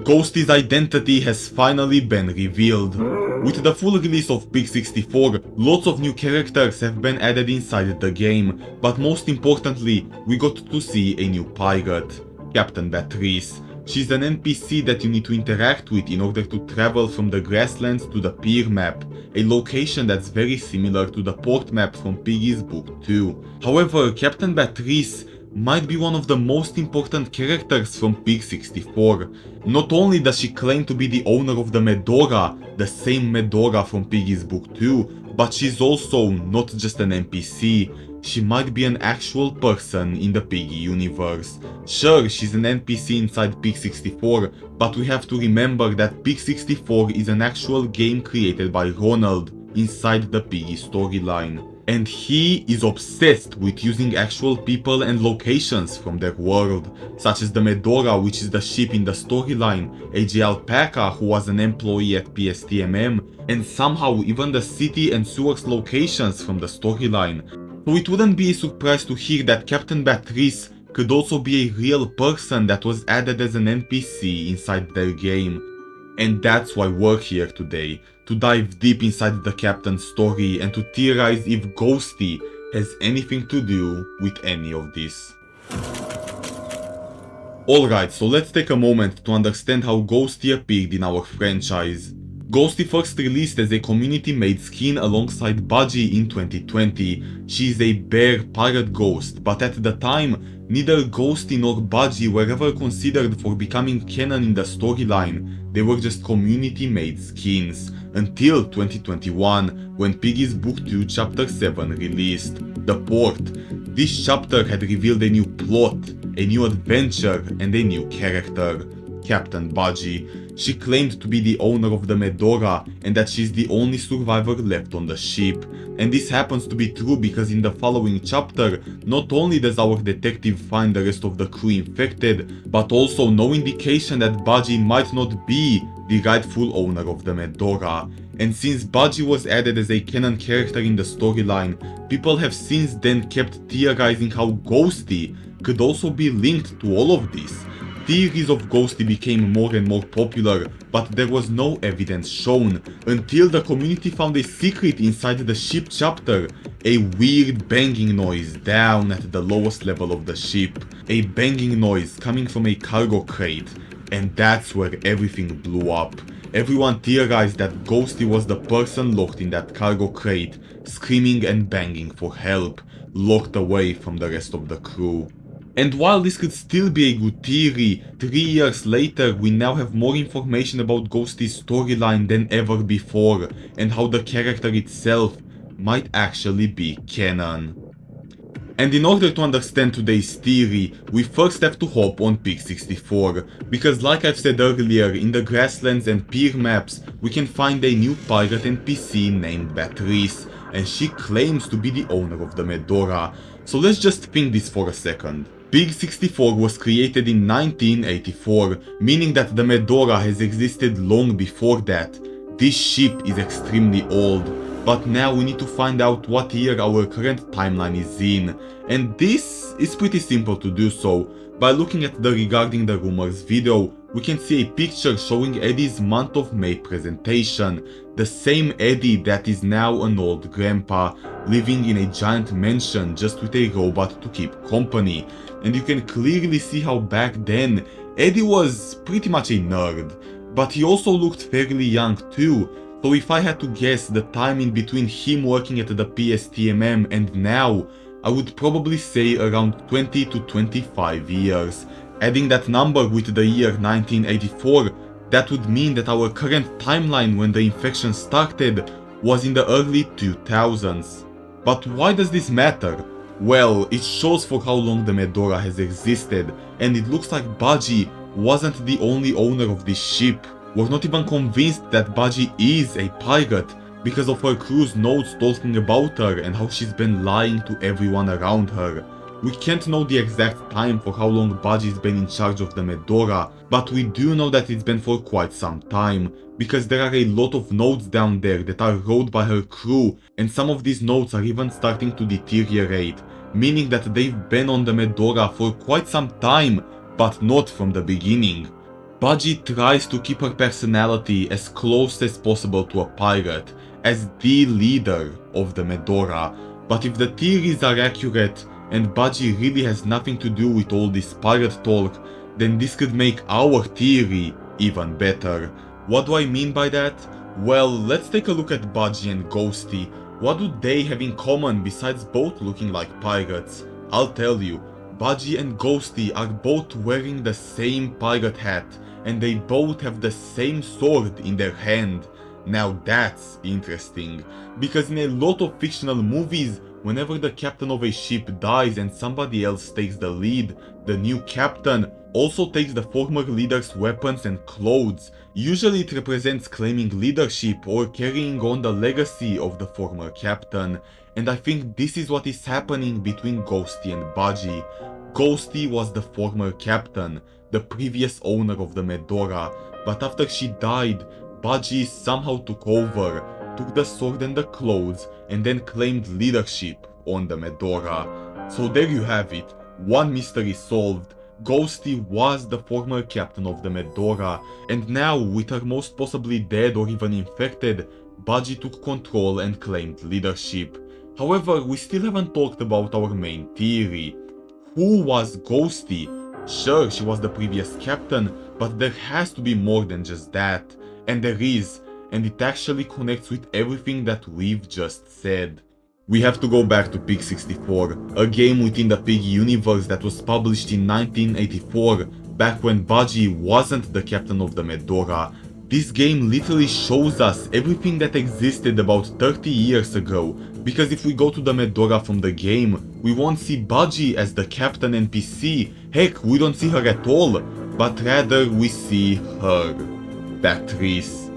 Ghosty's identity has finally been revealed. With the full release of Pig 64, lots of new characters have been added inside the game, but most importantly, we got to see a new pirate, Captain Beatrice. She's an NPC that you need to interact with in order to travel from the grasslands to the pier map, a location that's very similar to the port map from Piggy's book 2. However, Captain Beatrice might be one of the most important characters from Pig 64. Not only does she claim to be the owner of the Medora, the same Medora from Piggy's book 2, but she's also not just an NPC, she might be an actual person in the Piggy universe. Sure, she's an NPC inside Pig 64, but we have to remember that Pig 64 is an actual game created by Ronald inside the Piggy storyline. And he is obsessed with using actual people and locations from their world, such as the Medora, which is the ship in the storyline, AJ Alpaca, who was an employee at PSTMM, and somehow even the city and sewers locations from the storyline. So it wouldn't be a surprise to hear that Captain Beatrice could also be a real person that was added as an NPC inside their game. And that's why we're here today, to dive deep inside the Captain's story and to theorize if Ghosty has anything to do with any of this. Alright, so let's take a moment to understand how Ghosty appeared in our franchise. Ghosty first released as a community-made skin alongside Budgie in 2020. She is a bear pirate ghost, but at the time, neither Ghosty nor Budgie were ever considered for becoming canon in the storyline. They were just community-made skins. Until 2021, when Piggy's Book 2 Chapter 7 released, The Port. This chapter had revealed a new plot, a new adventure, and a new character, Captain Budgie. She claimed to be the owner of the Medora and that she's the only survivor left on the ship. And this happens to be true because in the following chapter, not only does our detective find the rest of the crew infected, but also no indication that Budgie might not be the rightful owner of the Medora. And since Budgie was added as a canon character in the storyline, people have since then kept theorizing how Ghosty could also be linked to all of this. Theories of Ghosty became more and more popular, but there was no evidence shown, until the community found a secret inside the ship chapter, a weird banging noise down at the lowest level of the ship, a banging noise coming from a cargo crate, and that's where everything blew up. Everyone theorized that Ghosty was the person locked in that cargo crate, screaming and banging for help, locked away from the rest of the crew. And while this could still be a good theory, 3 years later we now have more information about Ghosty's storyline than ever before, and how the character itself might actually be canon. And in order to understand today's theory, we first have to hop on Pig 64, because like I've said earlier, in the grasslands and pier maps we can find a new pirate NPC named Beatrice, and she claims to be the owner of the Medora. So let's just think this for a second. Pig 64 was created in 1984, meaning that the Medora has existed long before that. This ship is extremely old, but now we need to find out what year our current timeline is in, and this is pretty simple to do so. By looking at the Regarding the Rumors video, we can see a picture showing Eddie's month of May presentation, the same Eddie that is now an old grandpa, living in a giant mansion just with a robot to keep company. And you can clearly see how back then, Eddie was pretty much a nerd, but he also looked fairly young too. So if I had to guess the time in between him working at the PSTMM and now, I would probably say around 20 to 25 years. Adding that number with the year 1984, that would mean that our current timeline when the infection started was in the early 2000s. But why does this matter? Well, it shows for how long the Medora has existed, and it looks like Budgie wasn't the only owner of this ship. We're not even convinced that Budgie is a pirate, because of her crew's notes talking about her and how she's been lying to everyone around her. We can't know the exact time for how long Budgie's been in charge of the Medora, but we do know that it's been for quite some time, because there are a lot of notes down there that are wrote by her crew, and some of these notes are even starting to deteriorate, meaning that they've been on the Medora for quite some time, but not from the beginning. Budgie tries to keep her personality as close as possible to a pirate, as the leader of the Medora, but if the theories are accurate and Budgie really has nothing to do with all this pirate talk, then this could make our theory even better. What do I mean by that? Well, let's take a look at Budgie and Ghosty. What do they have in common besides both looking like pirates? I'll tell you. Budgie and Ghosty are both wearing the same pirate hat, and they both have the same sword in their hand. Now that's interesting, because in a lot of fictional movies, whenever the captain of a ship dies and somebody else takes the lead, the new captain also takes the former leader's weapons and clothes. Usually it represents claiming leadership or carrying on the legacy of the former captain, and I think this is what is happening between Ghosty and Budgie. Ghosty was the former captain, the previous owner of the Medora, but after she died, Budgie somehow took over, took the sword and the clothes, and then claimed leadership on the Medora. So there you have it, one mystery solved. Ghosty was the former captain of the Medora, and now, with her most possibly dead or even infected, Budgie took control and claimed leadership. However, we still haven't talked about our main theory. Who was Ghosty? Sure, she was the previous captain, but there has to be more than just that. And there is, and it actually connects with everything that we've just said. We have to go back to Pig 64, a game within the Piggy universe that was published in 1984, back when Budgie wasn't the captain of the Medora. This game literally shows us everything that existed about 30 years ago, because if we go to the Medora from the game, we won't see Budgie as the captain NPC, heck, we don't see her at all, but rather we see her. Patrice.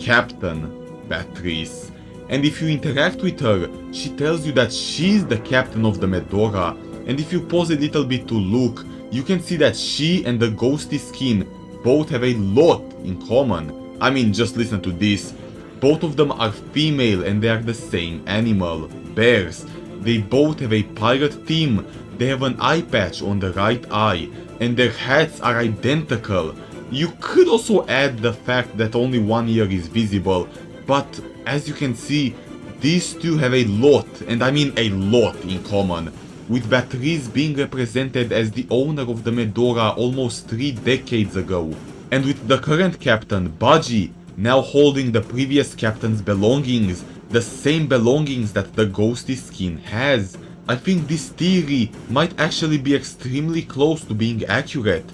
Captain Patrice. And if you interact with her, she tells you that she's the captain of the Medora, and if you pause a little bit to look, you can see that she and the Ghosty skin both have a lot in common. I mean, just listen to this. Both of them are female and they are the same animal, bears. They both have a pirate theme, they have an eye patch on the right eye, and their hats are identical. You could also add the fact that only one ear is visible, but as you can see, these two have a lot, and I mean a lot in common, with Patrice being represented as the owner of the Medora almost 3 decades ago, and with the current captain, Budgie, now holding the previous captain's belongings, the same belongings that the Ghosty skin has. I think this theory might actually be extremely close to being accurate.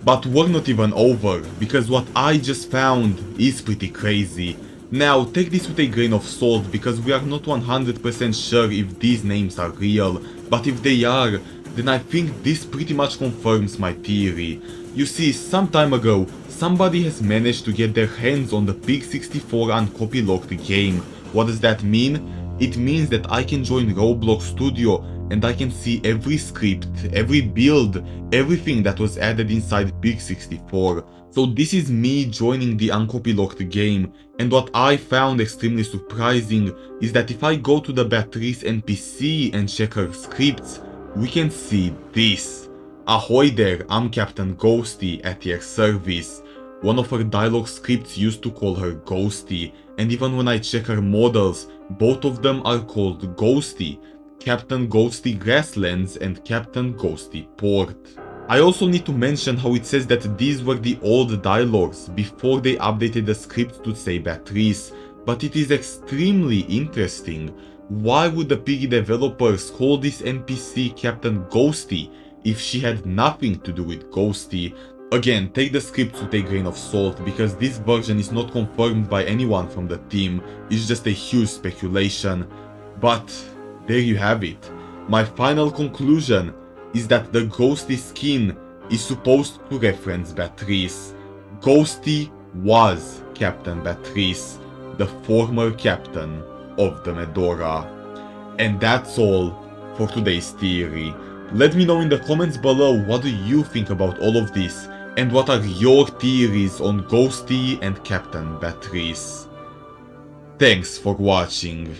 But we're not even over, because what I just found is pretty crazy. Now, take this with a grain of salt, because we are not 100% sure if these names are real, but if they are, then I think this pretty much confirms my theory. You see, some time ago, somebody has managed to get their hands on the Pig 64 uncopy locked game. What does that mean? It means that I can join Roblox Studio and I can see every script, every build, everything that was added inside Pig 64. So this is me joining the uncopy locked game, and what I found extremely surprising is that if I go to the Patrice NPC and check her scripts, we can see this. Ahoy there, I'm Captain Ghosty at your service. One of her dialogue scripts used to call her Ghosty, and even when I check her models, both of them are called Ghosty. Captain Ghosty Grasslands and Captain Ghosty Port. I also need to mention how it says that these were the old dialogues before they updated the script to say Patrice, but it is extremely interesting. Why would the Piggy developers call this NPC Captain Ghosty if she had nothing to do with Ghosty? Again, take the scripts with a grain of salt, because this version is not confirmed by anyone from the team, it's just a huge speculation. But there you have it. My final conclusion is that the Ghosty skin is supposed to reference Patrice. Ghosty was Captain Patrice, the former captain of the Medora. And that's all for today's theory. Let me know in the comments below what do you think about all of this, and what are your theories on Ghosty and Captain Patrice. Thanks for watching.